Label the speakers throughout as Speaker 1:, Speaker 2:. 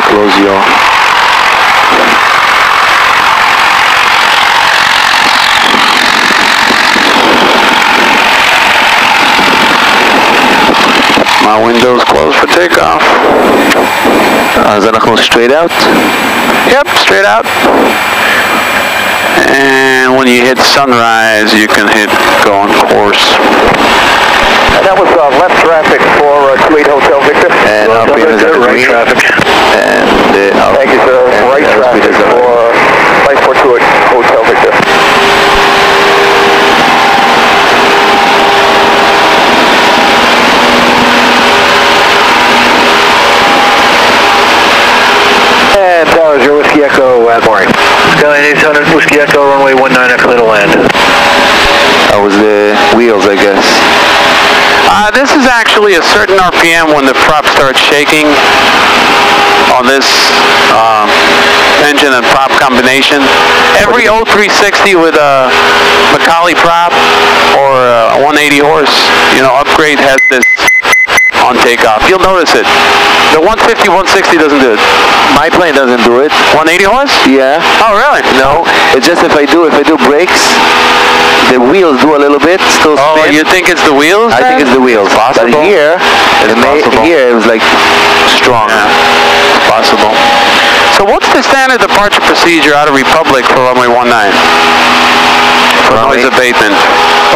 Speaker 1: close your...
Speaker 2: My window's closed for takeoff.
Speaker 1: אז אנחנו straight out?
Speaker 2: Yep, straight out. And when you hit sunrise, you can hit go on course.
Speaker 3: And that was left traffic for 28 Hotel Victor.
Speaker 1: And our speed is at
Speaker 3: right traffic.
Speaker 1: And
Speaker 3: thank you, sir. Right traffic for Flight 428 Hotel Victor. And Towers, your Whiskey Echo at mooring. Skyline 800, Whiskey Echo, runway 19 clear to land.
Speaker 1: That was the wheels, I guess.
Speaker 2: This is actually a certain RPM when the prop starts shaking on this engine and prop combination. Every 0360 with a Macaulay prop or a 180 horse, upgrade has this on takeoff. You'll notice it. The 150, 160 doesn't do it.
Speaker 1: My plane doesn't do it.
Speaker 2: 180 horse?
Speaker 1: Yeah.
Speaker 2: Oh, really?
Speaker 1: No, it's just if I do brakes, the wheels do a little bit, still spin.
Speaker 2: Oh, you think it's the wheels?
Speaker 1: I think it's the wheels.
Speaker 2: Possible.
Speaker 1: But here, here it was like strong.
Speaker 2: Yeah. Possible. So what's the standard departure procedure out of Republic for runway 19? For noise abatement?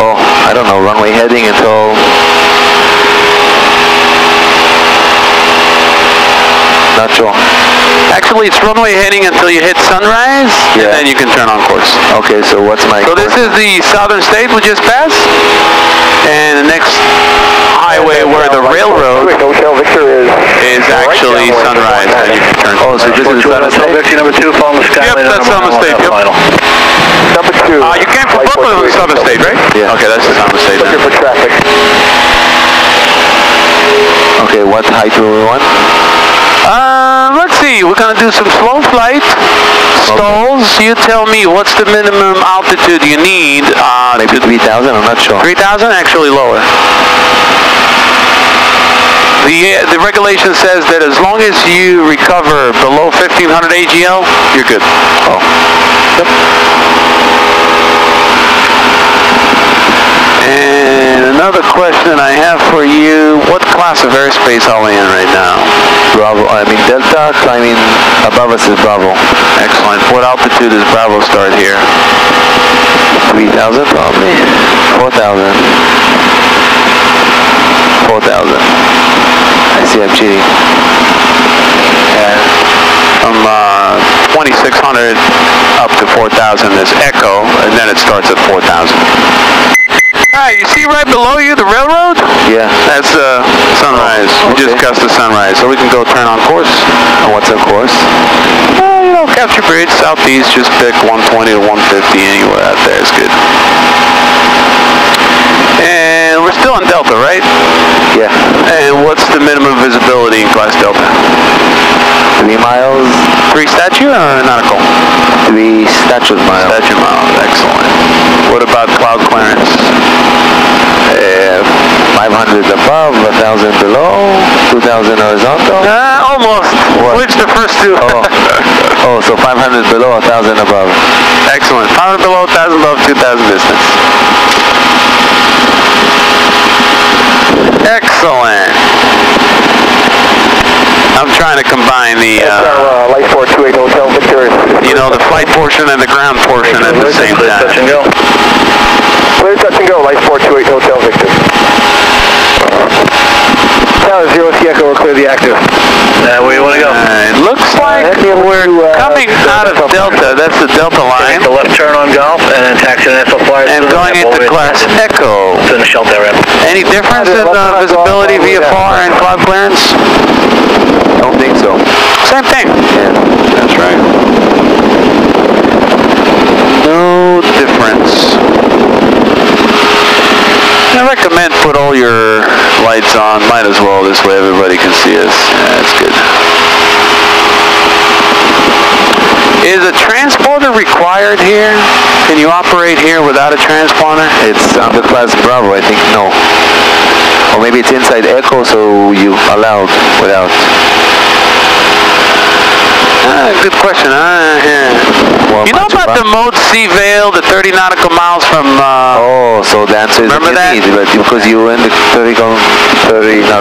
Speaker 1: Oh, I don't know, runway heading until... Not sure.
Speaker 2: Actually, it's runway heading until you hit sunrise, and then you can turn on course.
Speaker 1: Okay, so what's my...
Speaker 2: So this is the southern state we just passed, and the next highway where the railroad is actually sunrise, and you can turn.
Speaker 1: Oh, so this is southern state?
Speaker 3: Number 2, follow the Skyline.
Speaker 2: Yep, that's southern state, yep.
Speaker 3: Number 2.
Speaker 2: You came from Brooklyn on the southern state, right?
Speaker 1: Yeah.
Speaker 2: Okay, that's the southern state then.
Speaker 3: Looking for traffic.
Speaker 1: Okay, what height do we want?
Speaker 2: Let's see, we're going to do some slow flight, stalls. You tell me what's the minimum altitude you need.
Speaker 1: Maybe 3,000, I'm not sure.
Speaker 2: 3,000? Actually lower. The regulation says that as long as you recover below 1,500 AGL, you're good.
Speaker 1: Oh.
Speaker 2: Yep. And another question I have for you, what class of airspace are we in right now?
Speaker 1: Bravo, Delta, climbing above us is Bravo.
Speaker 2: Excellent. What altitude does Bravo start here?
Speaker 1: 3,000 probably. 4,000. 4,000. I see I'm cheating.
Speaker 2: And from 2,600 up to 4,000 is Echo, and then it starts at 4,000. Alright, you see right below you the railroad?
Speaker 1: Yeah.
Speaker 2: That's sunrise.
Speaker 1: Oh, okay.
Speaker 2: We just cussed the sunrise, so we can go turn on course.
Speaker 1: And what's our course?
Speaker 2: Capture Bridge, southeast, just pick 120 to 150, anywhere out there is good. And we're still in Delta, right?
Speaker 1: Yeah.
Speaker 2: And what's the minimum visibility in class Delta?
Speaker 1: 3 miles.
Speaker 2: 3 statute or nautical?
Speaker 1: 3 statute miles.
Speaker 2: Statute miles, excellent. What about cloud clearance?
Speaker 1: 500 above, 1,000 below, 2,000 horizontal.
Speaker 2: Almost.
Speaker 1: What?
Speaker 2: Which the first two?
Speaker 1: Oh, so 500 below, 1,000 above.
Speaker 2: Excellent. 500 below, 1,000 above, 2,000 distance. Excellent. I'm trying to combine the,
Speaker 3: Light 428 Hotel Victor.
Speaker 2: the flight portion and the ground portion at the same time.
Speaker 3: Touch and go. Clear touch and go, Light 428 Hotel Victor. Tower 0 Echo, we'll clear the active. Where you want to go?
Speaker 2: It looks like we're coming out of Delta. That's the Delta line.
Speaker 3: Take the left turn on Golf and then taxi an SL Flyer.
Speaker 2: And going into class Echo.
Speaker 3: It's in the shelter area.
Speaker 2: Any difference in visibility VFR and cloud clearance?
Speaker 1: Don't think so.
Speaker 2: Same thing.
Speaker 1: Yeah.
Speaker 2: That's right. No difference. I recommend put all your lights on. Might as well, this way everybody can see us. Yeah, that's good. Is a transponder required here? Can you operate here without a transponder?
Speaker 1: It's under class Bravo, I think, no. Or maybe it's inside Echo, so you allowed without.
Speaker 2: Good question.
Speaker 1: Well,
Speaker 2: You know about the Mode C Veil, the 30 nautical miles from...
Speaker 1: oh, so the answer is
Speaker 2: remember that?
Speaker 1: Need, but because you were in the 30 nautical.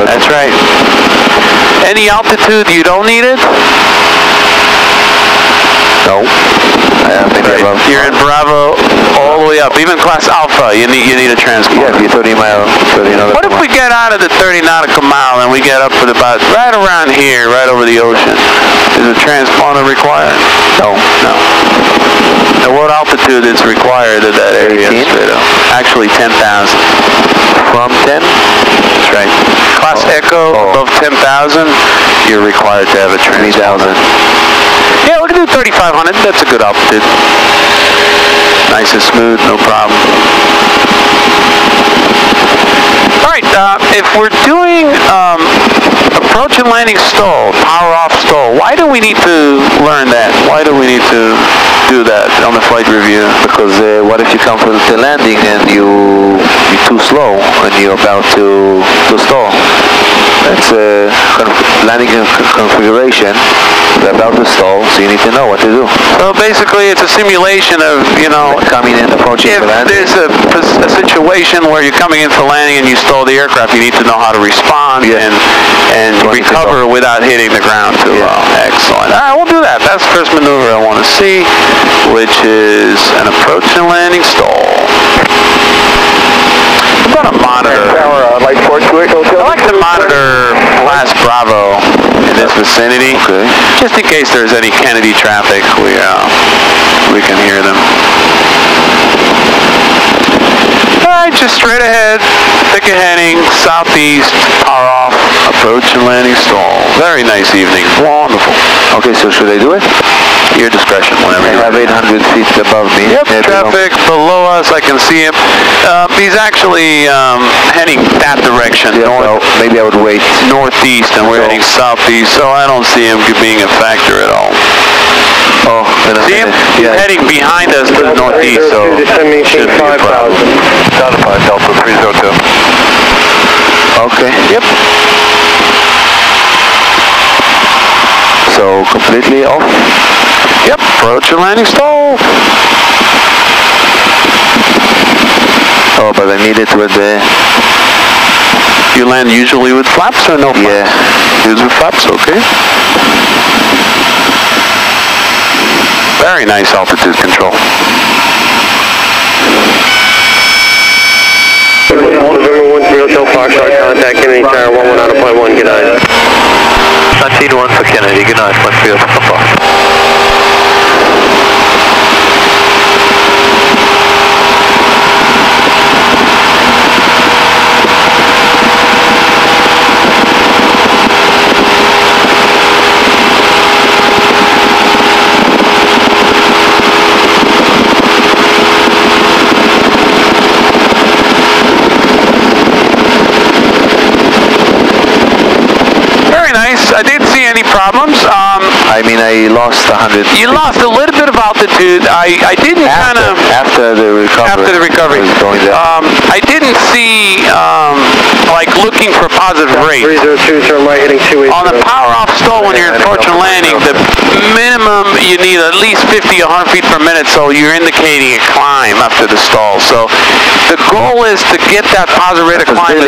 Speaker 2: That's right. Any altitude you don't need it?
Speaker 1: No.
Speaker 2: You're in Bravo all the way up. Even class Alpha, you need a transponder.
Speaker 1: Yeah, if you're 30 nautical.
Speaker 2: What if we get out of the 30 nautical mile and we get up at about right around here, right over the ocean? Is a transponder required?
Speaker 1: No.
Speaker 2: No. At what altitude is required in that area? Actually 10,000.
Speaker 1: From 10?
Speaker 2: That's right. Class Echo above 10,000, you're required to have a transponder.
Speaker 1: 20,000.
Speaker 2: Yeah, we can do 3,500. That's a good altitude. Nice and smooth, no problem. All right, if we're doing approach and landing stall, power off stall, why do we need to learn that? Why do we need to do that on the flight review?
Speaker 1: Because what if you come for the landing and you're too slow and you're about to stall? That's a landing configuration. They're about to stall, so you need to know what to do.
Speaker 2: So basically, it's a simulation of,
Speaker 1: coming in, approaching
Speaker 2: if
Speaker 1: the landing.
Speaker 2: there's a situation where you're coming in for landing and you stall the aircraft, you need to know how to respond and recover without hitting the ground too well. Excellent. All right, we'll do that. That's the first maneuver I want to see, which is an approach and landing stall. I'm going to monitor. I like to monitor class Bravo in this vicinity, just in case there's any Kennedy traffic. We can hear them. Alright, just straight ahead, pick a heading, southeast, power off, approach and landing stall. Very nice evening. Wonderful.
Speaker 1: Okay, so should I do it?
Speaker 2: Your discretion, whenever you
Speaker 1: have 800 feet above me.
Speaker 2: Yep, traffic below us, I can see him. He's actually heading that direction.
Speaker 1: Yeah, north, maybe I would wait.
Speaker 2: Northeast, and we're heading southeast, so I don't see him being a factor at all.
Speaker 1: Oh,
Speaker 2: see him? He's heading behind us to the northeast, so should be a problem.
Speaker 3: Delta 302.
Speaker 1: Okay.
Speaker 2: Yep.
Speaker 1: So completely off?
Speaker 2: Yep, approach and landing stall.
Speaker 1: Oh, but I need it with the...
Speaker 2: You land usually with flaps or no flaps?
Speaker 1: Yeah.
Speaker 2: Use with flaps, okay. Very nice altitude control.
Speaker 4: November 13 Hotel Foxtrot, contact Kennedy Tower 119.1, good night.
Speaker 3: 19-1 for Kennedy, good night, 13 Papa.
Speaker 2: I didn't see any problems.
Speaker 1: I mean, I lost 100.
Speaker 2: You lost a little bit of altitude. I didn't kind of...
Speaker 1: After the recovery.
Speaker 2: After the recovery. I didn't see, like, looking for positive rates.
Speaker 4: 302, turn right, heading 28.
Speaker 2: On the power off stall when you're in approach and landing, the minimum you need at least 50 or 100 feet per minute, so you're indicating a climb after the stall. So the goal is to get that positive rate of climb.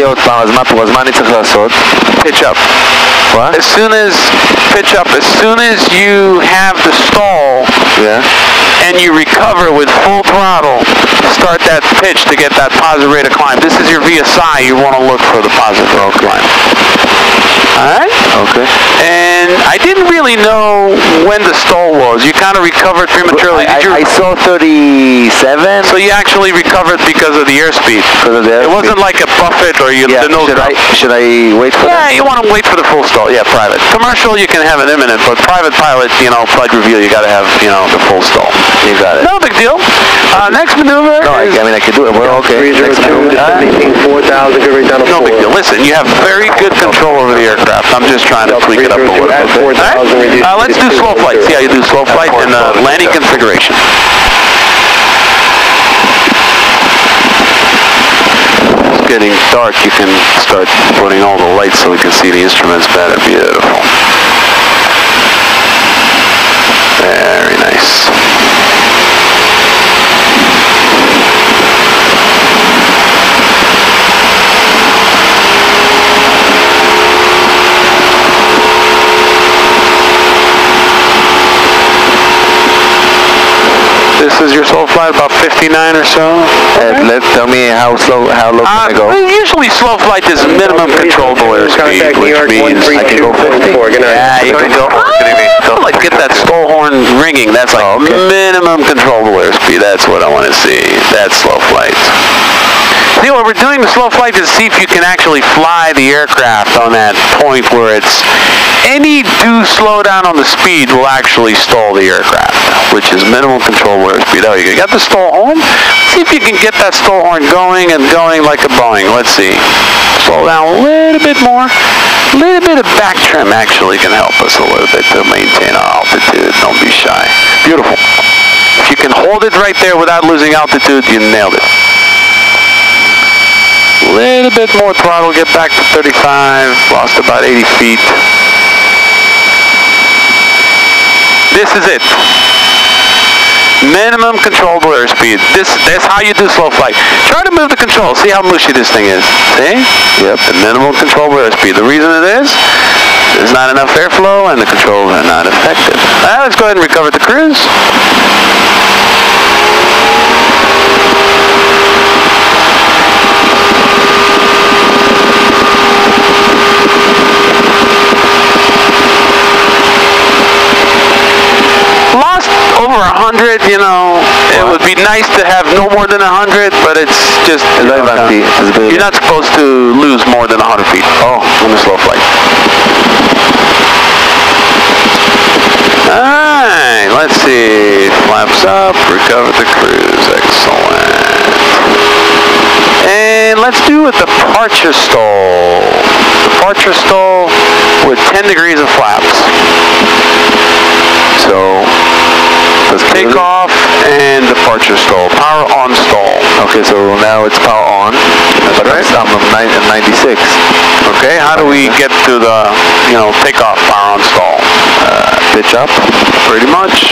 Speaker 2: Pitch up.
Speaker 1: What?
Speaker 2: As soon as pitch up, as soon as you have the stall, and you recover with full throttle, start that pitch to get that positive rate of climb. This is your VSI. You want to look for the positive rate of climb. All right?
Speaker 1: Okay.
Speaker 2: And I didn't really know when the stall was. You kind of recovered prematurely.
Speaker 1: I saw 37.
Speaker 2: So you actually recovered because of the airspeed. It wasn't like a buffet or the nose drop.
Speaker 1: Should I wait for that?
Speaker 2: Yeah, you want to wait for the full stall. Yeah, private. Commercial, you can have it imminent, but private pilot, flight review, you got to have, the full stall.
Speaker 1: You got it.
Speaker 2: No big deal. Next maneuver.
Speaker 1: No, I mean, I can do it. Well, okay.
Speaker 4: 302, 4,000, good rate down to 4.
Speaker 2: No big deal. Listen, you have very good control over the aircraft. I'm just trying to tweak it up a little bit. All right? Let's do slow flight. See how you do slow flight and landing configuration. It's getting dark. You can start putting all the lights so we can see the instruments better. Beautiful. Very nice. This is your slow flight, about 59 or so.
Speaker 1: Tell me how low can I go?
Speaker 2: Usually slow flight is minimum controllable airspeed, which means I can go 50. Yeah, you can go. Like get that stall horn ringing. That's like minimum controllable airspeed. That's what I want to see. That's slow flight. See, what we're doing the slow flight is see if you can actually fly the aircraft on that point where it's any due slowdown on the speed will actually stall the aircraft, which is minimum controllable airspeed. Oh, you got the stall horn? See if you can get that stall horn going and going like a Boeing. Let's see. Slow down a little bit more. A little bit of back trim actually can help us a little bit to maintain our altitude. Don't be shy. Beautiful. If you can hold it right there without losing altitude, you nailed it. A little bit more throttle, get back to 35, lost about 80 feet. This is it. Minimum controllable airspeed. That's how you do slow flight. Try to move the control. See how mushy this thing is. See? Yep, the minimum controllable airspeed. The reason it is, there's not enough airflow and the controls are not effective. Let's go ahead and recover the cruise. Lost over 100, you know, it would be nice to have no more than 100, but it's just, you're not supposed to lose more than 100 feet. Oh, on the slow flight. Alright, let's see, flaps up, recover the cruise, excellent. And let's do a departure stall. Departure stall with 10 degrees of flaps. So, let's take off and departure stall. Power on stall.
Speaker 1: Okay, so now it's power on. But right. I'm at 96.
Speaker 2: Okay, how do we get to the, takeoff power on stall?
Speaker 1: Pitch up.
Speaker 2: Pretty much.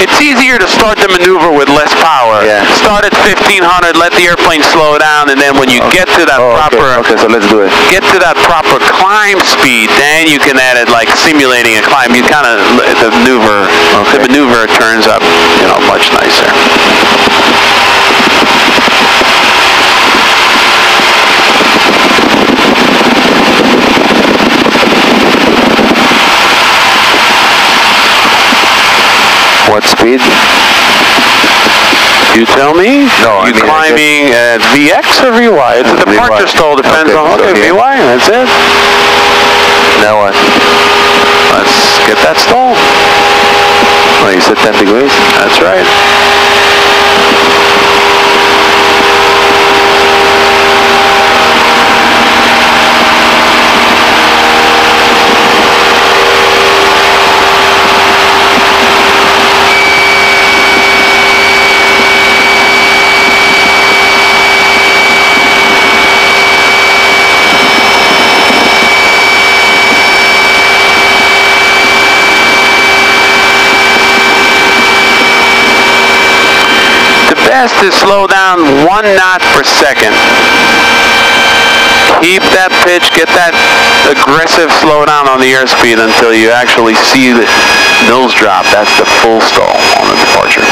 Speaker 2: It's easier to start the maneuver with less power.
Speaker 1: Yeah.
Speaker 2: Start at 1500, let the airplane slow down, and then when you get to that proper...
Speaker 1: Okay, so let's do it.
Speaker 2: Get to that proper climb speed, then you can add it like simulating a climb. You kind of, the maneuver turns up, much nicer.
Speaker 1: What speed?
Speaker 2: You tell me?
Speaker 1: No,
Speaker 2: you climbing at VX or VY? It's a departure stall, depends on, VY, that's it.
Speaker 1: Now what?
Speaker 2: Let's get that stall.
Speaker 1: Oh, you said 10 degrees?
Speaker 2: That's right. Best is slow down 1 knot per second. Keep that pitch, get that aggressive slowdown on the airspeed until you actually see the nose drop. That's the full stall on the departure.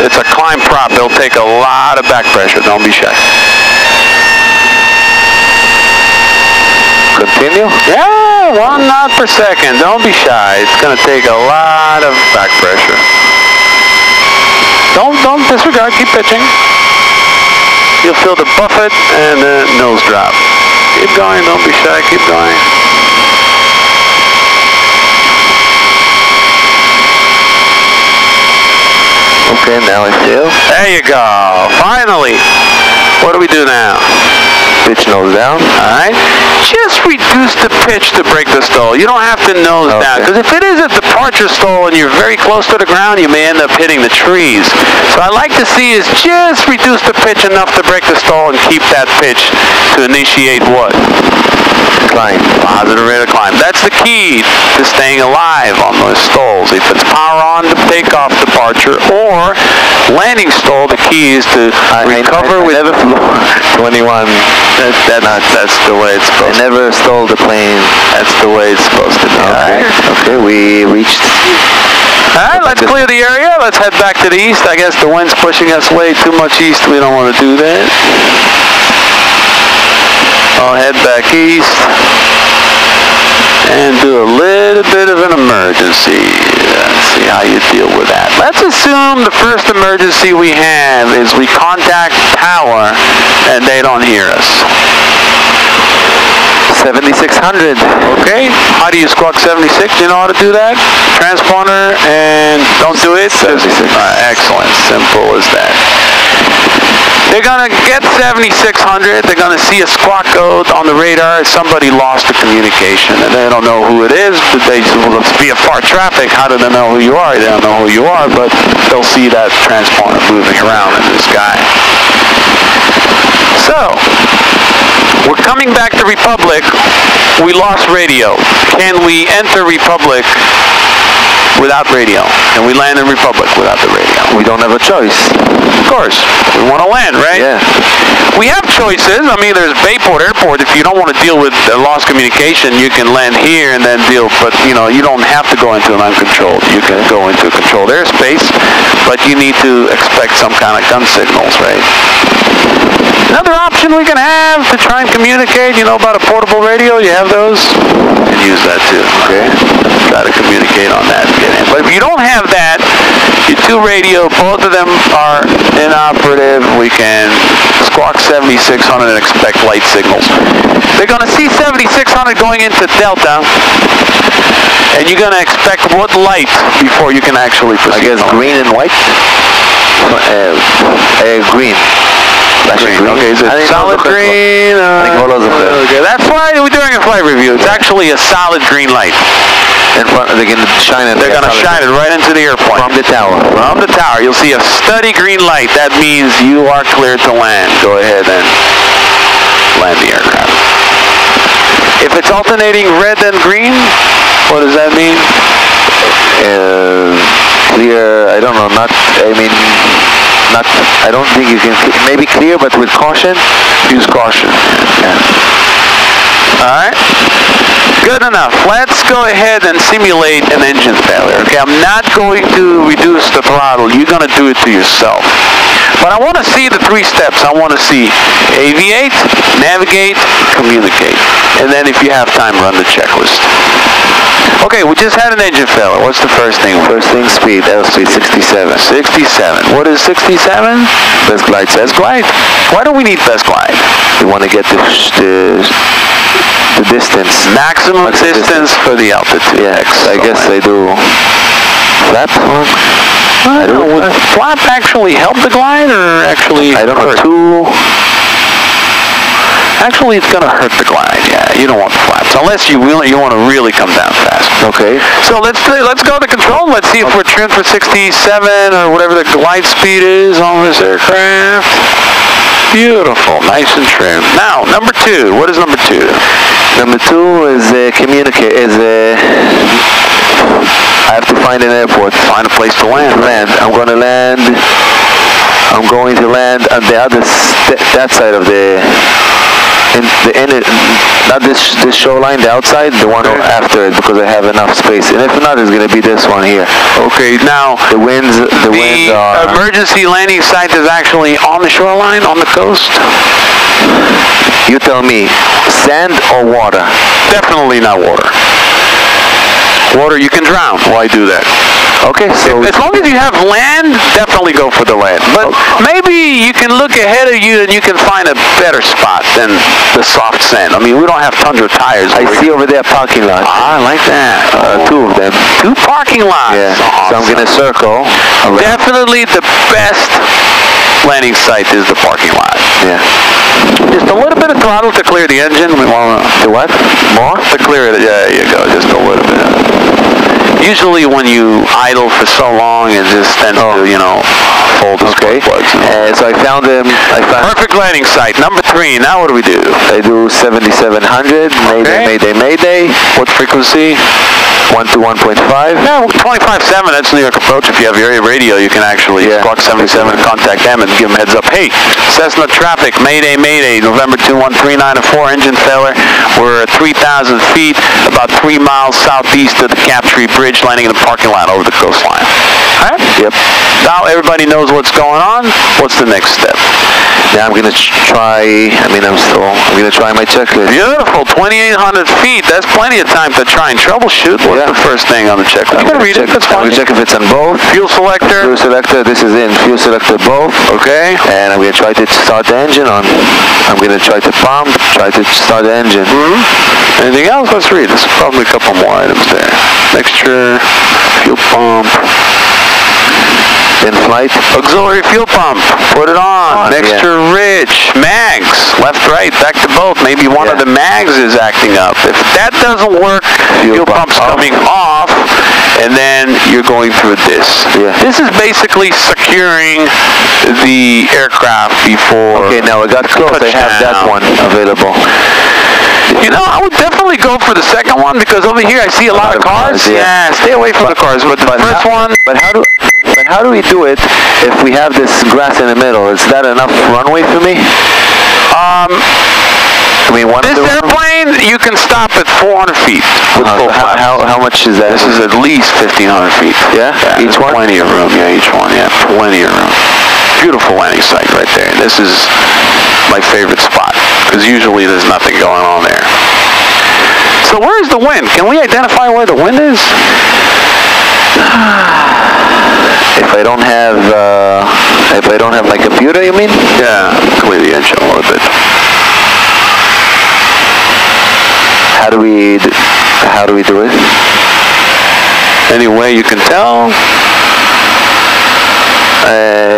Speaker 2: It's a climb prop. They'll take a lot of back pressure. Don't be shy.
Speaker 1: Continue?
Speaker 2: Yeah, 1 knot per second. Don't be shy. It's going to take a lot of back pressure. Don't disregard. Keep pitching. You'll feel the buffet and the nose drop. Keep going. Don't be shy. Keep going.
Speaker 1: Okay, now I feel.
Speaker 2: There you go. Finally. What do we do now?
Speaker 1: Pitch nose down.
Speaker 2: Alright? Just reduce the pitch to break the stall. You don't have to nose down. Because if it is a departure stall and you're very close to the ground, you may end up hitting the trees. So I like to see is just reduce the pitch enough to break the stall and keep that pitch to initiate what?
Speaker 1: Climb.
Speaker 2: Positive rate of climb. That's the key to staying alive on those stalls. If it's power on the takeoff departure or landing stall, the key is to recover with...
Speaker 1: I never flew 21.
Speaker 2: That's the way it's supposed to
Speaker 1: I never stole the plane.
Speaker 2: That's the way it's supposed to be.
Speaker 1: Okay. Okay, we reached...
Speaker 2: Alright, let's clear the area. Let's head back to the east. I guess the wind's pushing us way too much east. We don't want to do that. I'll head back east and do a little bit of an emergency. Let's see how you deal with that. Let's assume the first emergency we have is we contact power and they don't hear us.
Speaker 1: 7600.
Speaker 2: Okay, how do you squawk 76? Do you know how to do that? Transponder and don't do it?
Speaker 1: 76.
Speaker 2: Excellent, simple as that. They're going to get 7600. They're going to see a squawk code on the radar. Somebody lost the communication, and they don't know who it is. But they will be a far traffic. How do they know who you are? They don't know who you are, but they'll see that transponder moving around in the sky. So, we're coming back to Republic. We lost radio. Can we enter Republic without radio? Can we land in Republic without the radio?
Speaker 1: We don't have a choice.
Speaker 2: Of course. We want to land, right?
Speaker 1: Yeah.
Speaker 2: We have choices. I mean, there's Bayport Airport. If you don't want to deal with lost communication, you can land here and then deal. But, you know, you don't have to go into an uncontrolled. You can go into a controlled airspace, but you need to expect some kind of gun signals, right? Another option we can have to try and communicate, you know about a portable radio? You have those? You can use that too, okay? Try to communicate on that. But if you don't have that, your two radio, both of them are inoperative. We can squawk 7600 and expect light signals. They're going to see 7600 going into Delta, and you're going to expect what light before you can actually proceed?
Speaker 1: I guess green and white? Green.
Speaker 2: Green. Okay, is it solid green? Okay, that's why we're doing a flight review. It's actually a solid green light.
Speaker 1: In front, they're going to shine it.
Speaker 2: They're going to shine it right into the airplane.
Speaker 1: From the tower.
Speaker 2: From the tower. You'll see a steady green light. That means you are cleared to land. Go ahead and land the aircraft. If it's alternating red and green, what does that mean?
Speaker 1: Clear, I don't know, I don't think you can, maybe clear, but with caution.
Speaker 2: Use caution.
Speaker 1: Yeah.
Speaker 2: Alright. Good enough. Let's go ahead and simulate an engine failure. Okay, I'm not going to reduce the throttle. You're going to do it to yourself. But I want to see the 3 steps. I want to see aviate, navigate, communicate. And then if you have time, run the checklist. Okay, we just had an engine failure. What's the first thing?
Speaker 1: First thing, speed, airspeed 67.
Speaker 2: 67. What is 67?
Speaker 1: Best glide.
Speaker 2: Best glide. Why do we need best glide?
Speaker 1: We want to get the distance.
Speaker 2: Maximum distance for the altitude.
Speaker 1: Yeah, I guess they do. Flap one?
Speaker 2: I don't know. Would flap actually help the glide or actually
Speaker 1: I don't know.
Speaker 2: Actually, it's going to hurt the glide. Yeah, you don't want the flaps unless you want to really come down fast.
Speaker 1: Okay.
Speaker 2: So let's go to control. Let's see if we're trimmed for 67 or whatever the glide speed is on this aircraft. Beautiful, nice and trim. Now, number 2. What is number 2?
Speaker 1: Number 2 is communicate. I have to find an airport.
Speaker 2: Find a place to land.
Speaker 1: I'm going to land on the other that side of the not this shoreline, the outside, the one after it, because I have enough space. And if not, it's going to be this one here.
Speaker 2: Okay, now
Speaker 1: the winds are
Speaker 2: emergency landing site is actually on the shoreline, on the coast.
Speaker 1: You tell me, sand or water?
Speaker 2: Definitely not water. Water, you can drown. Why do that?
Speaker 1: Okay, so
Speaker 2: as long as you have land, definitely go for the land. But maybe you can look ahead of you and you can find a better spot than the soft sand. I mean, we don't have tundra tires.
Speaker 1: I see over there parking lot.
Speaker 2: I like that.
Speaker 1: 2 of them.
Speaker 2: 2 parking lots.
Speaker 1: Yeah.
Speaker 2: Awesome.
Speaker 1: So I'm going to circle.
Speaker 2: Definitely the best landing site is the parking lot.
Speaker 1: Yeah.
Speaker 2: Just a little bit of throttle to clear the engine. We want
Speaker 1: The what? More?
Speaker 2: to clear it. Yeah, there you go. Just a little bit. Usually when you idle for so long, it just tends to, you know, fold the spark plugs.
Speaker 1: So I found them.
Speaker 2: Perfect landing site. Number 3. Now what do we do?
Speaker 1: I do 7700. Mayday.
Speaker 2: What frequency?
Speaker 1: 1 to 1.5.
Speaker 2: Yeah, 25.7. That's New York approach. If you have your radio, you can actually Squawk 77 contact them and give them heads up. Hey, Cessna traffic. Mayday. November 21394. Engine failure. We're at 3,000 feet, about 3 miles southeast of the Captree Bridge, landing in the parking lot over the coastline. All right?
Speaker 1: Yep.
Speaker 2: Now everybody knows what's going on. What's the next step?
Speaker 1: Now I'm gonna try. I'm gonna try my checklist.
Speaker 2: Beautiful. 2,800 feet. That's plenty of time to try and troubleshoot. What's the first thing on the checklist? You can read it. That's fine.
Speaker 1: I'm gonna check if it's on both.
Speaker 2: Fuel selector.
Speaker 1: Fuel selector. This is in fuel selector both.
Speaker 2: Okay.
Speaker 1: And I'm gonna try to start the engine on. I'm gonna try to pump. Try to start the engine.
Speaker 2: Anything else? Let's read. There's probably a couple more items there. Mixture. Fuel pump.
Speaker 1: In flight.
Speaker 2: Auxiliary fuel pump. Put it on. Mixture rich. Mags. Left, right, back to both. Maybe one of the mags is acting up. If that doesn't work, fuel pump's coming off, and then you're going through this.
Speaker 1: Yeah.
Speaker 2: This is basically securing the aircraft before.
Speaker 1: Okay, now I got close. I have that one available.
Speaker 2: You know, I would definitely go for the second one because over here I see a lot of cars. Yeah, stay away from the cars. But the first one.
Speaker 1: But how do we do it if we have this grass in the middle? Is that enough runway for me?
Speaker 2: This airplane, you can stop at 400 feet. With full flaps.
Speaker 1: How much is that?
Speaker 2: This is at least 1,500 feet.
Speaker 1: Yeah? Each one?
Speaker 2: Plenty of room. Yeah, each one. Yeah, plenty of room. Beautiful landing site right there. This is my favorite spot because usually there's nothing going on there. So where's the wind? Can we identify where the wind is?
Speaker 1: If I don't have my computer, you mean?
Speaker 2: Yeah, clear the engine a little bit.
Speaker 1: How do we do it?
Speaker 2: Any way you can tell?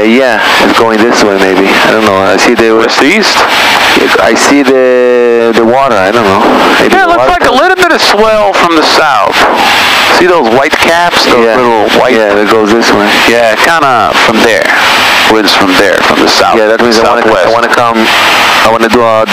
Speaker 1: Yeah, it's going this way maybe. I don't know. I see
Speaker 2: West-east?
Speaker 1: I see the water. I don't know. Maybe
Speaker 2: it looks like a little bit of swell from the south. See those white caps? Those little white...
Speaker 1: Yeah, it goes this way.
Speaker 2: Yeah, kind of from there. Winds from there, from the south.
Speaker 1: Yeah, that means I want to do a...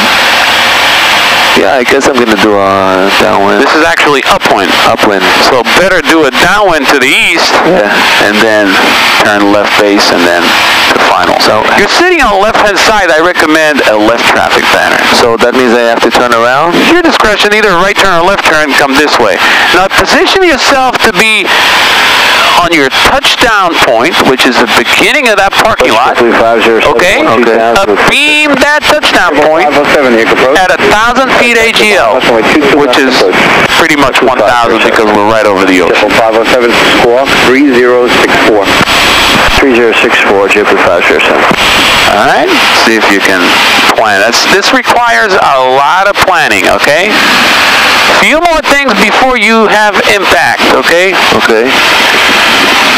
Speaker 1: Yeah, I guess I'm going to do a downwind.
Speaker 2: This is actually upwind.
Speaker 1: Upwind.
Speaker 2: So better do a downwind to the east.
Speaker 1: Yeah.
Speaker 2: And then turn left base and then to final. So you're sitting on the left-hand side. I recommend a left traffic pattern.
Speaker 1: So that means I have to turn around?
Speaker 2: Your discretion, either right turn or left turn, come this way. Now position yourself to be on your touchdown point, which is the beginning of that parking lot. Okay? Beam that touchdown point at 1,000 feet AGL, which is pretty much 1,000 because we're right over the ocean.
Speaker 3: 507 Squawk 3064. 3064, JetBlue 507.
Speaker 2: All right, see if you can plan. This requires a lot of planning, okay? Few more things before you have impact, okay?
Speaker 1: Okay.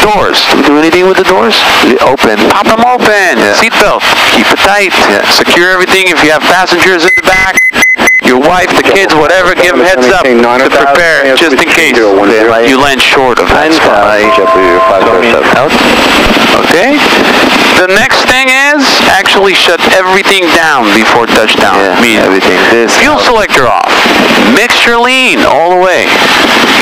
Speaker 2: Doors. Do we do anything with the doors?
Speaker 1: Open.
Speaker 2: Pop them open. Yeah. Seatbelt. Keep it tight. Yeah. Secure everything. If you have passengers in the back, your wife, the kids, whatever, give them heads up to prepare just in case you land short of that spot. Okay? The next thing is actually shut everything down before touchdown.
Speaker 1: Yeah, everything.
Speaker 2: Fuel selector off. Mixture lean all the way.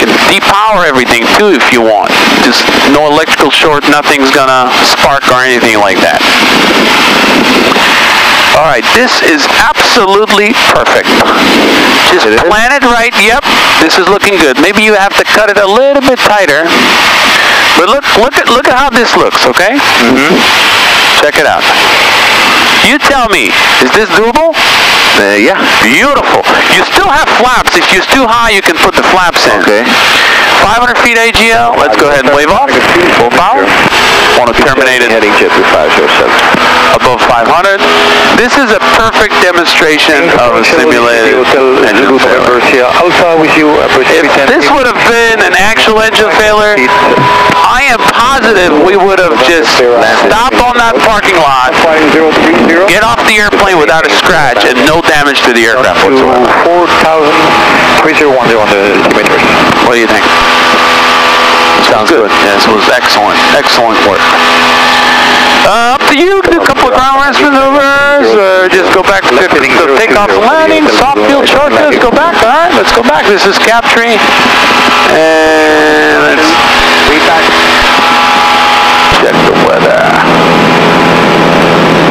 Speaker 2: You can depower everything too if you want. Just no electrical short, nothing's gonna spark or anything like that. All right, this is absolutely perfect. Just plan it right. Yep, this is looking good. Maybe you have to cut it a little bit tighter. But look at how this looks, okay? Check it out. You tell me, is this doable?
Speaker 1: Yeah.
Speaker 2: Beautiful. You still have flaps. If you're too high, you can put the flaps in.
Speaker 1: Okay.
Speaker 2: 500 feet AGL. Let's go ahead and wave off. Full power. Want to terminate it.
Speaker 3: Heading JetBlue 507.
Speaker 2: Above 500. This is a perfect demonstration of a simulated engine failure. If this would have been an actual engine failure, I am positive we would have just stop on that parking lot,
Speaker 3: Flying 030.
Speaker 2: get off the airplane without a scratch and no damage to the aircraft whatsoever.
Speaker 3: 4,3010 on the estimator.
Speaker 2: What do you think?
Speaker 1: Sounds good.
Speaker 2: Yes, it was excellent. Excellent work. Up to you. Do a couple of ground respirators, or just go back to takeoff and landing. Soft fuel shortcuts. Go back. All right, let's go back. This is Captree, and let's check the weather.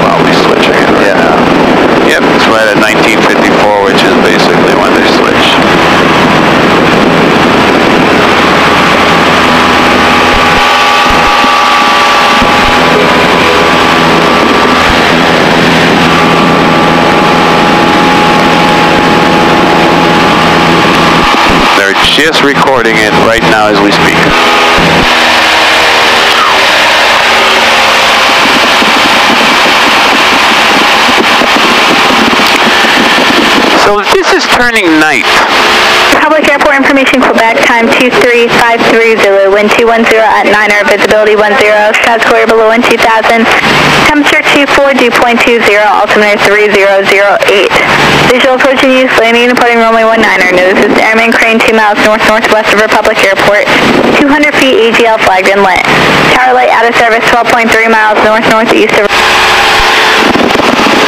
Speaker 2: While we switching it right now. Yep, it's right at 1954, which is basically when they switch. Just recording it right now as we speak. So this is turning night.
Speaker 5: Public Airport Information, Quebec, time 2353 Zulu, wind 210 at 9er, visibility 10, cloud square below wind 2000, temperature 24, dew point 20, altimeter 3008. Visual approach and use, landing and departing runway 19er, notice is Airman Crane 2 miles north-northwest of Republic Airport, 200 feet AGL flagged inlet. Tower light out of service 12.3 miles north-northeast of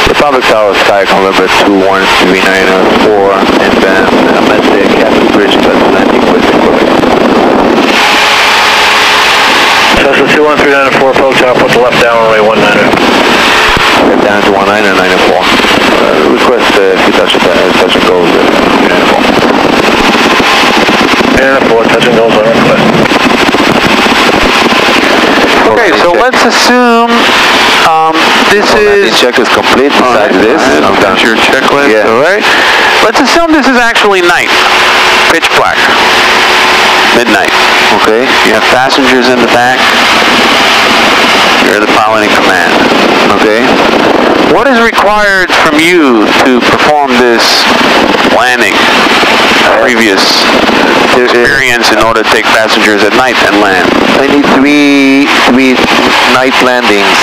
Speaker 1: Republic Tower, Skycon number 21394, and then let's say Captain Bridge, that's landing with the
Speaker 3: Cessna 21394, approach tower, put the left down, runway 19er.
Speaker 1: Get down to 1994. Request if you touch and go 394.
Speaker 3: 394, touch and goes on request.
Speaker 2: Okay, so let's assume this is...
Speaker 1: check is complete besides this.
Speaker 2: That's your checklist,
Speaker 1: Yeah.
Speaker 2: all right? Let's assume this is actually night. Pitch black. Midnight.
Speaker 1: Okay.
Speaker 2: You have passengers in the back. You're the pilot in command.
Speaker 1: Okay.
Speaker 2: What is required from you to perform this landing? Previous experience in order to take passengers at night and land.
Speaker 1: I need three night landings.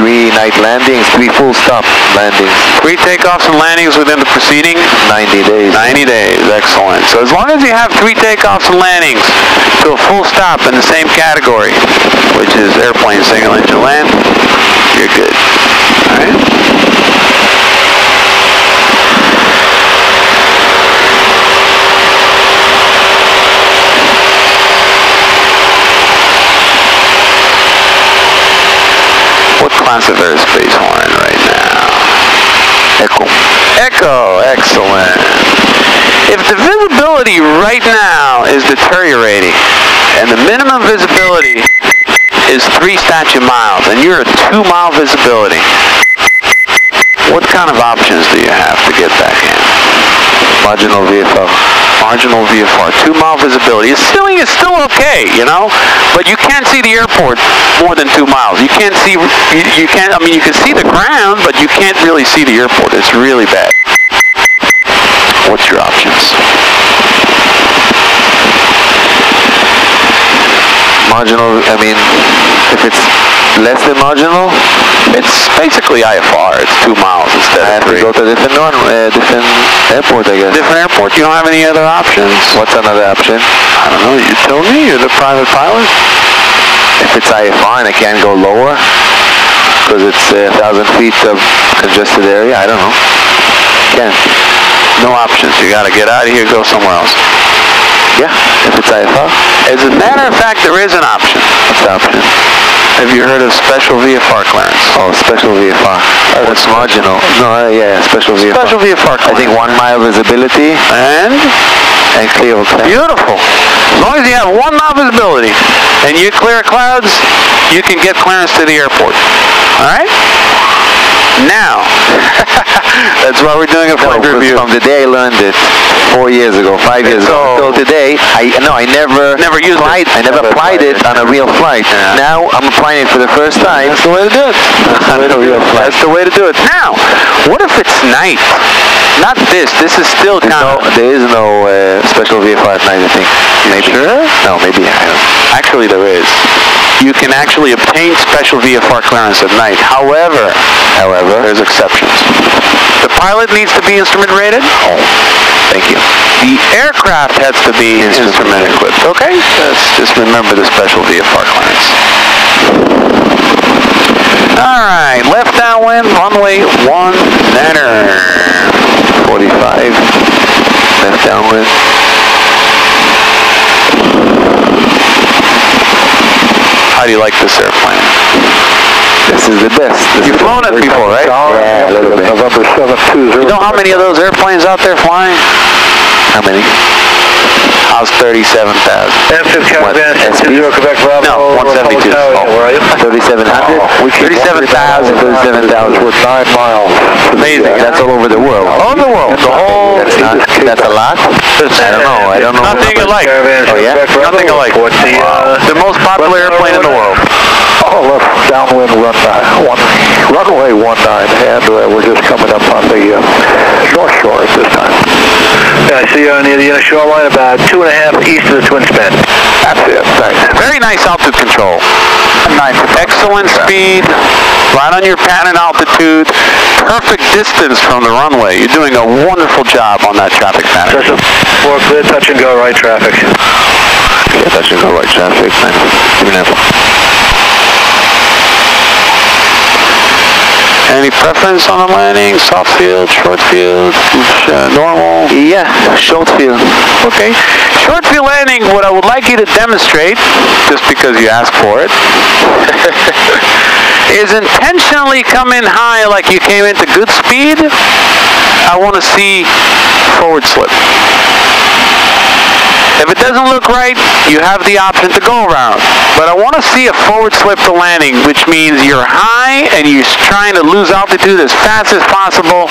Speaker 1: 3 night landings, 3 full stop landings.
Speaker 2: 3 takeoffs and landings within the preceding
Speaker 1: 90 days.
Speaker 2: 90 days, excellent. So as long as you have 3 takeoffs and landings to a full stop in the same category, which is airplane single engine land, you're good. All right? What class of airspace horn right now?
Speaker 1: Echo.
Speaker 2: Echo, excellent. If the visibility right now is deteriorating and the minimum visibility is 3 statute miles and you're at 2-mile visibility, what kind of options do you have to get back in?
Speaker 1: Marginal VFR.
Speaker 2: Marginal VFR, 2-mile visibility. Ceiling is still okay, you know, but you can't see the airport more than 2 miles. You can't see, you can't, I mean, you can see the ground, but you can't really see the airport. It's really bad. What's your options?
Speaker 1: Marginal, I mean, if it's less than marginal,
Speaker 2: It's basically IFR. It's 2 miles instead
Speaker 1: I have
Speaker 2: of 3.
Speaker 1: to go to a different airport, I guess.
Speaker 2: Different airport. You don't have any other options?
Speaker 1: What's another option?
Speaker 2: I don't know. You tell me. You're the private pilot.
Speaker 1: If it's IFR and I can't go lower, because it's 1,000 feet of congested area, I don't know. Can't.
Speaker 2: No options. You got to get out of here. Go somewhere else.
Speaker 1: Yeah, if it's IFR.
Speaker 2: As a matter of fact, there is an option.
Speaker 1: What's the option?
Speaker 2: Have you heard of special VFR clearance?
Speaker 1: Oh, special VFR. That's marginal. No, yeah, special VFR.
Speaker 2: Special VFR
Speaker 1: I think
Speaker 2: clearance.
Speaker 1: 1 mile visibility
Speaker 2: And
Speaker 1: clear of clouds.
Speaker 2: beautiful. As long as you have 1 mile visibility and you clear clouds, you can get clearance to the airport. All right? Now, that's why we're doing a flight review.
Speaker 1: From the day I learned it 4 years ago, 5 years ago, till today, I never
Speaker 2: used
Speaker 1: applied.
Speaker 2: it.
Speaker 1: I never applied it on a real flight.
Speaker 2: Yeah.
Speaker 1: Now I'm applying it for the first time.
Speaker 2: That's the way to do it. That's the way to do it. Now, what if it's night? Not this. This is still kind of...
Speaker 1: There is no special VFR at night, I think. Maybe.
Speaker 2: Sure?
Speaker 1: No, maybe. I don't.
Speaker 2: Actually, there is. you can actually obtain special VFR clearance at night. However, there's exceptions. The pilot needs to be instrument rated.
Speaker 1: Oh, thank you.
Speaker 2: The aircraft has to be instrument equipped. Okay?
Speaker 1: Just remember the special VFR clearance.
Speaker 2: Alright, left downwind, runway 19er.
Speaker 1: 45, left downwind.
Speaker 2: How do you like this airplane?
Speaker 1: This is the best.
Speaker 2: You've flown it before, right?
Speaker 1: Yeah, a little bit.
Speaker 3: November 720.
Speaker 2: You know how many of those airplanes out there flying?
Speaker 1: How many?
Speaker 2: How's 37,000?
Speaker 3: M5 Caravan,
Speaker 1: SB?
Speaker 3: 20 Quebec Bravo.
Speaker 2: No, 172.
Speaker 3: Where are you?
Speaker 1: 3,700? 37,000. 37,000.
Speaker 3: We're 9 miles.
Speaker 2: Amazing.
Speaker 1: That's all over the world.
Speaker 2: All over the world. The whole...
Speaker 1: That's a lot? I don't know.
Speaker 2: Nothing alike.
Speaker 1: Oh, yeah?
Speaker 2: Nothing alike.
Speaker 3: What's
Speaker 2: The most popular airplane in the world.
Speaker 3: left downwind runway 19, and we're just coming up on the North Shore at this time. Yeah, I see you near the inner shoreline, about 2.5 east of the Twin Span. That's it, thanks.
Speaker 2: Very nice altitude control. Excellent speed, right on your pattern altitude, perfect distance from the runway. You're doing a wonderful job on that traffic pattern.
Speaker 3: Just for clear touch and go right traffic.
Speaker 1: Yeah, touch and go right traffic. Give me an apple.
Speaker 2: Any preference on the landing? Soft field, short field, normal?
Speaker 1: Yeah, short field.
Speaker 2: Okay. Short field landing, what I would like you to demonstrate, just because you asked for it, is intentionally come in high like you came into good speed. I want to see forward slip. If it doesn't look right, you have the option to go around. But I want to see a forward slip to landing, which means you're high and you're trying to lose altitude as fast as possible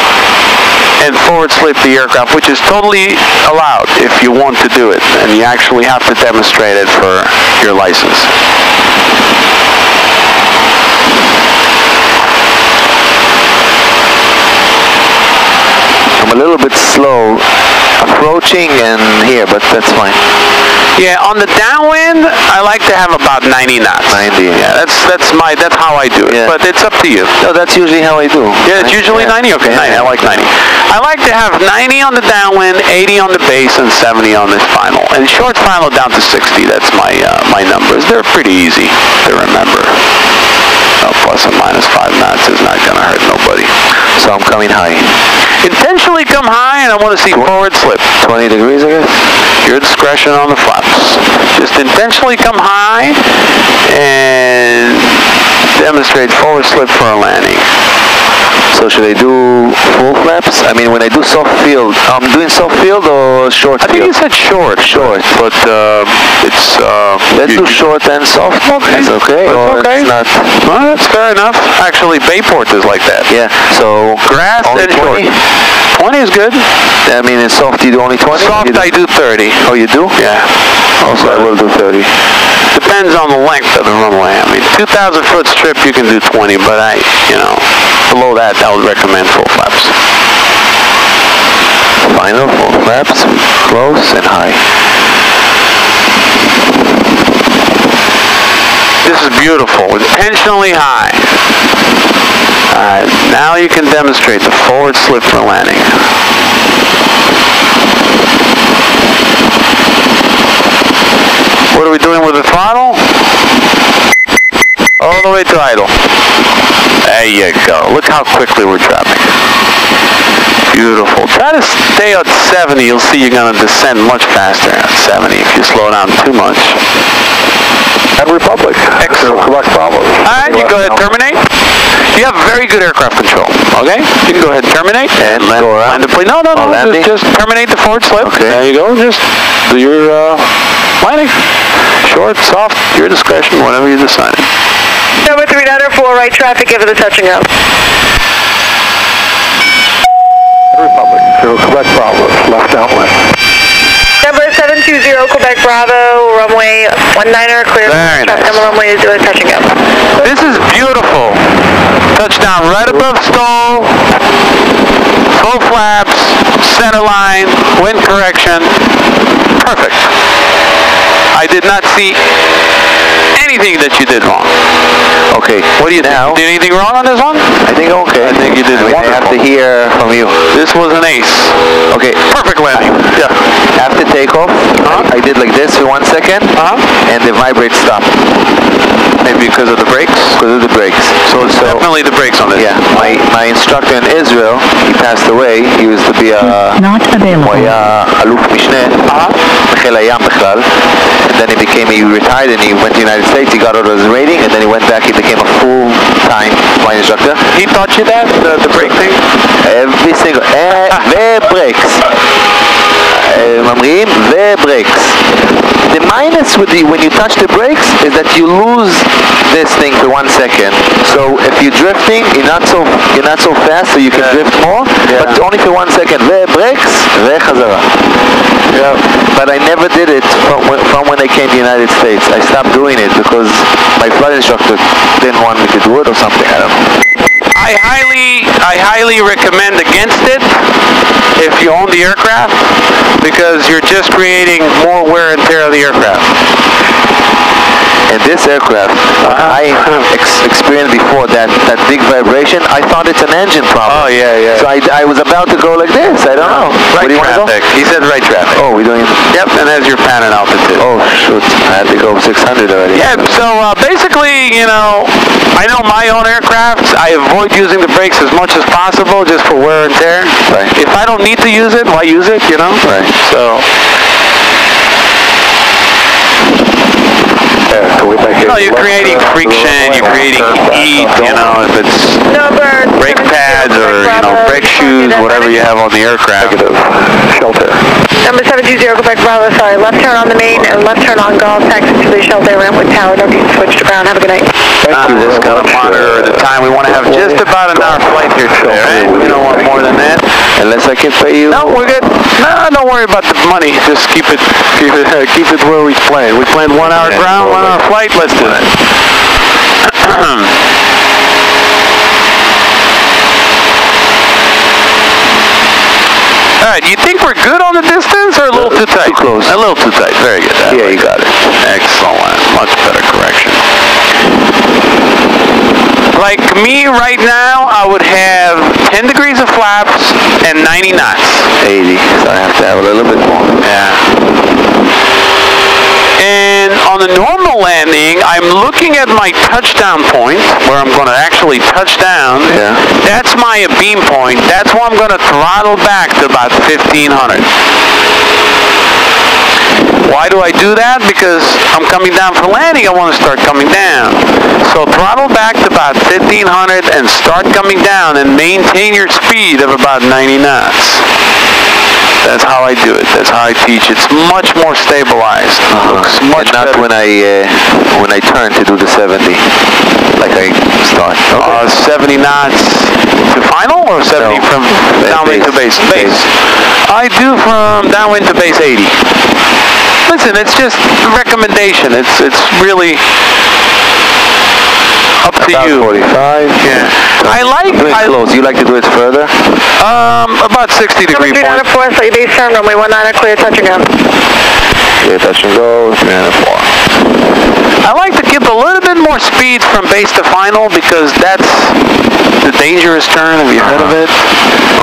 Speaker 2: and forward slip the aircraft, which is totally allowed if you want to do it. And you actually have to demonstrate it for your license.
Speaker 1: I'm a little bit slow approaching and here, but that's fine.
Speaker 2: Yeah, on the downwind, I like to have about 90 knots.
Speaker 1: 90.
Speaker 2: Yeah, that's how I do it.
Speaker 1: Yeah.
Speaker 2: But it's up to you.
Speaker 1: No, that's usually how I do.
Speaker 2: Yeah, it's usually 90. Okay,
Speaker 1: Yeah.
Speaker 2: 90. I like 90. I like to have 90 on the downwind, 80 on the base, and 70 on this final. And short final down to 60. That's my numbers. They're pretty easy to remember. Plus or minus 5 knots is not going to hurt nobody.
Speaker 1: So I'm coming high.
Speaker 2: Intentionally come high, and I want to see forward slip.
Speaker 1: 20 degrees, I guess?
Speaker 2: Your discretion on the flaps. Just intentionally come high and demonstrate forward slip for a landing.
Speaker 1: So should I do full flaps? I mean, when I do soft field, I'm doing soft field or short
Speaker 2: I think
Speaker 1: field?
Speaker 2: you said short.
Speaker 1: Short.
Speaker 2: But it's...
Speaker 1: Let's do short and soft.
Speaker 2: Okay.
Speaker 1: It's okay?
Speaker 2: That's
Speaker 1: Or
Speaker 2: okay.
Speaker 1: it's not?
Speaker 2: Well, that's fair enough. Actually, Bayport is like that.
Speaker 1: Yeah, so...
Speaker 2: Grass
Speaker 1: only
Speaker 2: and short.
Speaker 1: 20?
Speaker 2: 20 is good.
Speaker 1: I mean, in soft you do only 20?
Speaker 2: Soft,
Speaker 1: You do-
Speaker 2: I do 30.
Speaker 1: Oh, you do?
Speaker 2: Yeah.
Speaker 1: Also, I will do 30.
Speaker 2: Depends on the length of the runway. I mean, 2,000 foot strip, you can do 20, but below that, I would recommend full flaps.
Speaker 1: Final, full flaps, close and high.
Speaker 2: This is beautiful, intentionally high. Now you can demonstrate the forward slip for landing. What are we doing with the throttle? All the way to idle. There you go. Look how quickly we're dropping. Beautiful. Try to stay at 70. You'll see you're going to descend much faster at 70 if you slow down too much.
Speaker 3: And Republic.
Speaker 2: Excellent.
Speaker 3: Quebec Bravo.
Speaker 2: Alright, you go ahead and terminate. You have very good aircraft control, okay? You can go ahead and terminate.
Speaker 1: And land, go around?
Speaker 2: Land the plane. No,
Speaker 1: landing?
Speaker 2: just terminate the forward slip.
Speaker 1: Okay.
Speaker 2: There you go. Just do your landing. Short, soft, your discretion, whatever you decide.
Speaker 5: Number 394, right traffic, give it a touch and go.
Speaker 3: Republic. Quebec Bravo. Left downwind.
Speaker 5: Number 720, Quebec Bravo, runway 19er, clear.
Speaker 2: Very
Speaker 5: Traffic
Speaker 2: nice.
Speaker 5: on the runway to do a touch and go.
Speaker 2: This is beautiful. Touchdown right above stall. Full flaps, center line, wind correction. Perfect. I did not see any anything that you did wrong?
Speaker 1: Okay.
Speaker 2: What do you think?
Speaker 1: Now,
Speaker 2: Did anything wrong on this one?
Speaker 1: I think okay.
Speaker 2: I think you did
Speaker 1: I have to
Speaker 2: wonderful.
Speaker 1: hear from you.
Speaker 2: This was an ace.
Speaker 1: Okay.
Speaker 2: Perfect landing. Yeah.
Speaker 1: After takeoff, I did like this for 1 second, and the vibrate stopped.
Speaker 2: Maybe because of the brakes?
Speaker 1: Because of the brakes.
Speaker 2: So it's definitely the brakes on this.
Speaker 1: Yeah, my instructor in Israel, he passed away. He used to be a...
Speaker 6: Not available.
Speaker 1: הוא היה אלוף משנה בחיל הים בכלל. And then he became, he retired and he went to the United States, he got out of his rating, and then he went back, he became a full-time flight instructor.
Speaker 2: He taught you that, the brake thing?
Speaker 1: Every single... וברייקס. ממריאים וברייקס. The minus with when you touch the brakes is that you lose this thing for 1 second. So if you're drifting, you're not so fast, so you can drift more, but only for 1 second. וברייקס וחזרה. Yeah, but I never did it from when I came to the United States. I stopped doing it because my flight instructor didn't want me to do it or something. I don't know.
Speaker 2: I highly recommend against it if you own the aircraft, because you're just creating more wear and tear of the aircraft.
Speaker 1: And this aircraft, I experienced before that big vibration. I thought it's an engine problem.
Speaker 2: Oh yeah, yeah.
Speaker 1: So I was about to go like this. I don't know.
Speaker 2: Right
Speaker 1: Where do you want to go?
Speaker 2: traffic. He said right traffic.
Speaker 1: Oh, we're doing.
Speaker 2: Yep, and there's your pan and altitude.
Speaker 1: Oh shoot! I had to go 600 already.
Speaker 2: Yeah, so basically, you know, I know my own aircraft, I avoid using the brakes as much as possible just for wear and tear.
Speaker 1: Right.
Speaker 2: If I don't need to use it, why use it, you know?
Speaker 1: Right.
Speaker 2: So, no, you're creating friction, you're creating heat, you know, if it's brake pads or, you know, brake shoes, whatever you have on the aircraft.
Speaker 3: Shelter.
Speaker 5: Number 720, Quebec Bravo, sorry, left turn on the main and left turn on Golf, taxi to the shelter, Ramwood Tower, W, switch to ground, have a good night.
Speaker 2: Just gotta monitor the time. We want to have just about an hour flight here today, right? We don't want more than that.
Speaker 1: Unless I can pay you.
Speaker 2: No, we're good. No, don't worry about the money. Just keep it where we planned. We planned 1 hour ground, 1 hour flight. Let's do that. All right, you think we're good on the distance or a little too tight?
Speaker 1: Too close.
Speaker 2: A little too tight. Very good.
Speaker 1: Yeah, you got it.
Speaker 2: Excellent. Much better correction. Like me right now, I would have 10 degrees of flaps and 90 knots.
Speaker 1: 80. So I have to have a little bit more.
Speaker 2: Yeah. And on the normal landing, I'm looking at my touchdown point, where I'm going to actually touch down.
Speaker 1: Yeah.
Speaker 2: That's my beam point. That's where I'm going to throttle back to about 1500. Why do I do that? Because I'm coming down for landing, I want to start coming down. So throttle back to about 1500 and start coming down and maintain your speed of about 90 knots. That's how I do it. That's how I teach. It's much more stabilized. Looks much
Speaker 1: not
Speaker 2: better.
Speaker 1: when I turn to do the 70, like I start.
Speaker 2: 70 knots to final or 70
Speaker 1: No.
Speaker 2: from downwind to base? Base. I do from downwind to base 80. Listen, it's just a recommendation. It's really up to
Speaker 1: About
Speaker 2: you.
Speaker 1: 45.
Speaker 2: Yeah.
Speaker 1: Close. You like to do it further?
Speaker 2: About 60 degree point.
Speaker 5: 394, so you base turn, runway 19, clear, touch and go.
Speaker 1: Yeah, touch and go. 304.
Speaker 2: I like to give a little bit more speed from base to final because that's the dangerous turn. Have you heard of it?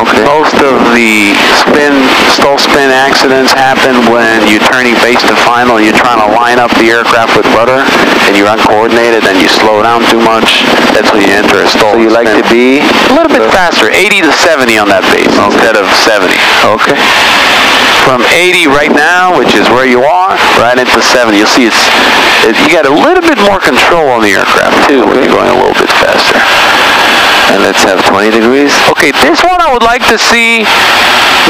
Speaker 1: Okay.
Speaker 2: Most of the stall spin accidents happen when you're turning base to final and you're trying to line up the aircraft with rudder and you're uncoordinated and you slow down too much. That's when you enter a stall.
Speaker 1: So you like to be
Speaker 2: a little bit faster, 80 to 70 on that base instead of 70.
Speaker 1: Okay.
Speaker 2: From 80 right now, which is where you are, right into 70. You'll see you got a little bit more control on the aircraft too when you're going a little bit faster.
Speaker 1: And let's have 20 degrees.
Speaker 2: Okay, this one I would like to see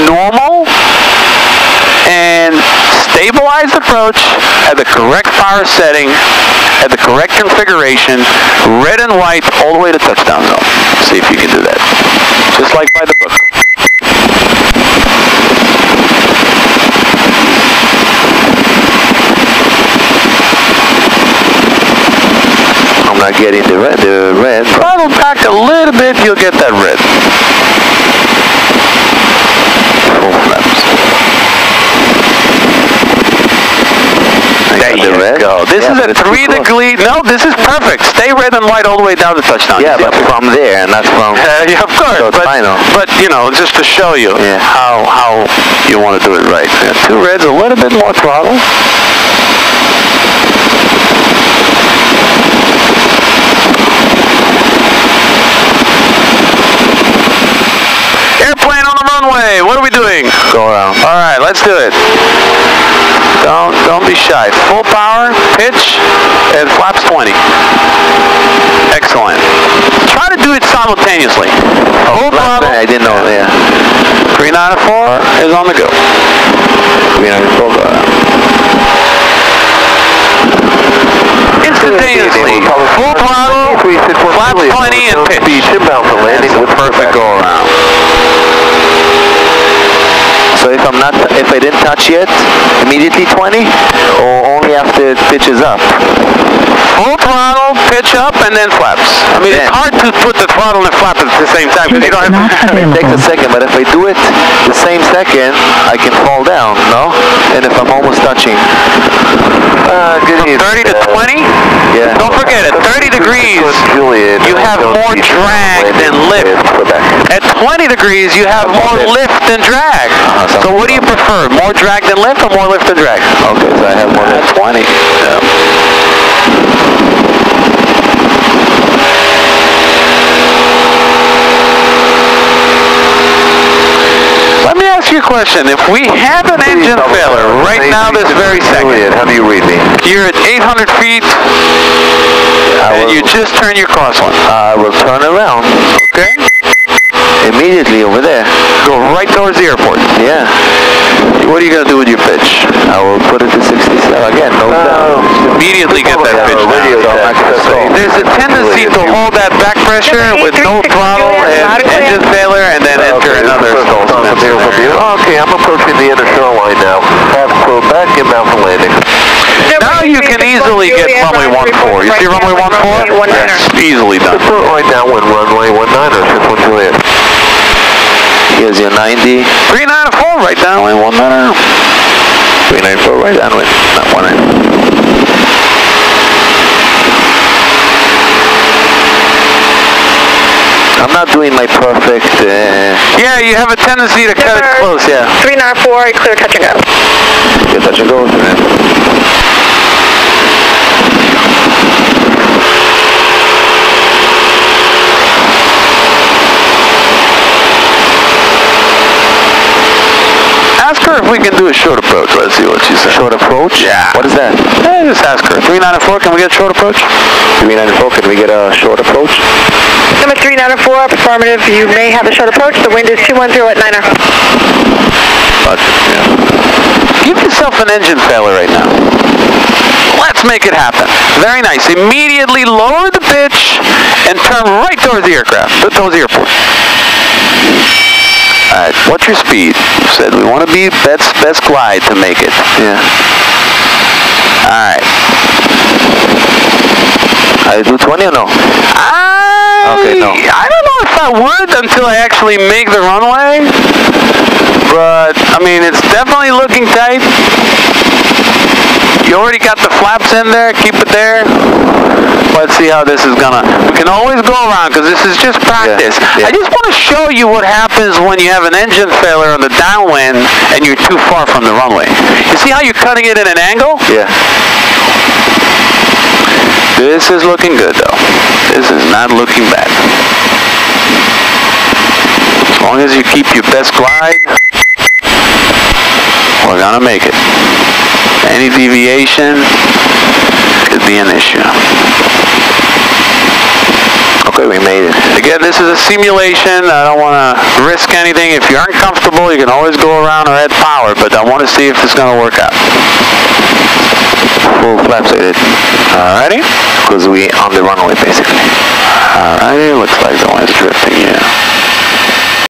Speaker 2: normal and stabilized approach at the correct power setting, at the correct configuration, red and white all the way to touchdown zone. See if you can do that. Just like by the book.
Speaker 1: I'm not getting the red.
Speaker 2: Throttle back a little bit, you'll get that red.
Speaker 1: Full flaps.
Speaker 2: There you go. This is at 3 degrees. No, this is perfect. Stay red and white all the way down to touchdown.
Speaker 1: Yeah, but from there, not from...
Speaker 2: yeah, of course.
Speaker 1: So final.
Speaker 2: But, you know, just to show you how you want to do it right. Yeah, 2 reds, a little bit more throttle. Airplane on the runway. What are we doing?
Speaker 1: Go around.
Speaker 2: All right, let's do it. Don't be shy. Full power, pitch, and flaps 20. Excellent. Try to do it simultaneously. Full throttle.
Speaker 1: I didn't know, yeah.
Speaker 2: 394 is on the go.
Speaker 1: 394, go around.
Speaker 2: Instantaneously. Full throttle, flaps 20, and pitch.
Speaker 1: Inbound for landing with perfect go around. So if I didn't touch yet, immediately 20, or only after it pitches up?
Speaker 2: Full throttle, pitch up, and then flaps. I mean, it's hard to put the throttle and flap at the same time because you don't have to.
Speaker 1: It takes a second, but if I do it the same second, I can fall down, no? And if I'm almost touching.
Speaker 2: From 30 to 20?
Speaker 1: Yeah.
Speaker 2: Don't forget, at 30 degrees, you have more drag than lift. At 20 degrees, you have more lift than drag. So what do you prefer? More drag than lift or more lift than drag?
Speaker 1: Okay, so I have more than
Speaker 2: 20. Yeah. Let me ask you a question. If we have an engine failure right now this very second.
Speaker 1: How do you read me?
Speaker 2: You're at 800 feet and you just turn your crosswind.
Speaker 1: I will turn around.
Speaker 2: Okay.
Speaker 1: Immediately over there.
Speaker 2: Go right towards the airport.
Speaker 1: Yeah.
Speaker 2: What are you going to do with your pitch?
Speaker 1: I will put it to 67 again. No down.
Speaker 2: Immediately get that pitch down. There's a tendency to hold that back pressure with no throttle and engine failure and then enter another stall.
Speaker 1: Okay, I'm approaching the inner shoreline now. Have crew back, inbound for landing.
Speaker 2: Now you can easily get runway 14. You see runway 14? Yes, easily done.
Speaker 1: Right now when runway 19er, 6 Juliet. Here's your 90.
Speaker 2: 394 right down lane 19er.
Speaker 1: 394 right down lane, not 19. I'm not doing my perfect...
Speaker 2: Yeah, you have a tendency to cut it close, yeah.
Speaker 5: 394, clear touch and go.
Speaker 1: Clear touch and go.
Speaker 2: Ask her if we can do a short approach. Let's see what she says.
Speaker 1: Short approach?
Speaker 2: Yeah.
Speaker 1: What is that?
Speaker 2: Yeah, just ask her. 394, can we get a short approach?
Speaker 1: 394, can we get a short approach?
Speaker 5: Number 394, affirmative. You may have a short approach. The wind is 210 at 9er.
Speaker 2: Yeah. Give yourself an engine failure right now. Let's make it happen. Very nice. Immediately lower the pitch and turn right towards the aircraft, towards the airport. Alright, what's your speed? You said we want to be best glide to make it.
Speaker 1: Yeah.
Speaker 2: Alright.
Speaker 1: I do 20 or no?
Speaker 2: Okay, no. I don't know if I would until I actually make the runway. But, I mean, it's definitely looking tight. You already got the flaps in there. Keep it there. Let's see how this is gonna... We can always go around because this is just practice.
Speaker 1: Yeah.
Speaker 2: I just want to show you what happens when you have an engine failure on the downwind and you're too far from the runway. You see how you're cutting it at an angle?
Speaker 1: Yeah.
Speaker 2: This is looking good, though. This is not looking bad. As long as you keep your best glide, we're gonna make it. Any deviation could be an issue.
Speaker 1: Okay, we made it.
Speaker 2: Again, this is a simulation. I don't want to risk anything. If you're uncomfortable, you can always go around or add power, but I want to see if it's going to work out.
Speaker 1: Full flaps I did.
Speaker 2: Alrighty.
Speaker 1: Because we on the runway, basically.
Speaker 2: Alrighty, looks like the wind's good.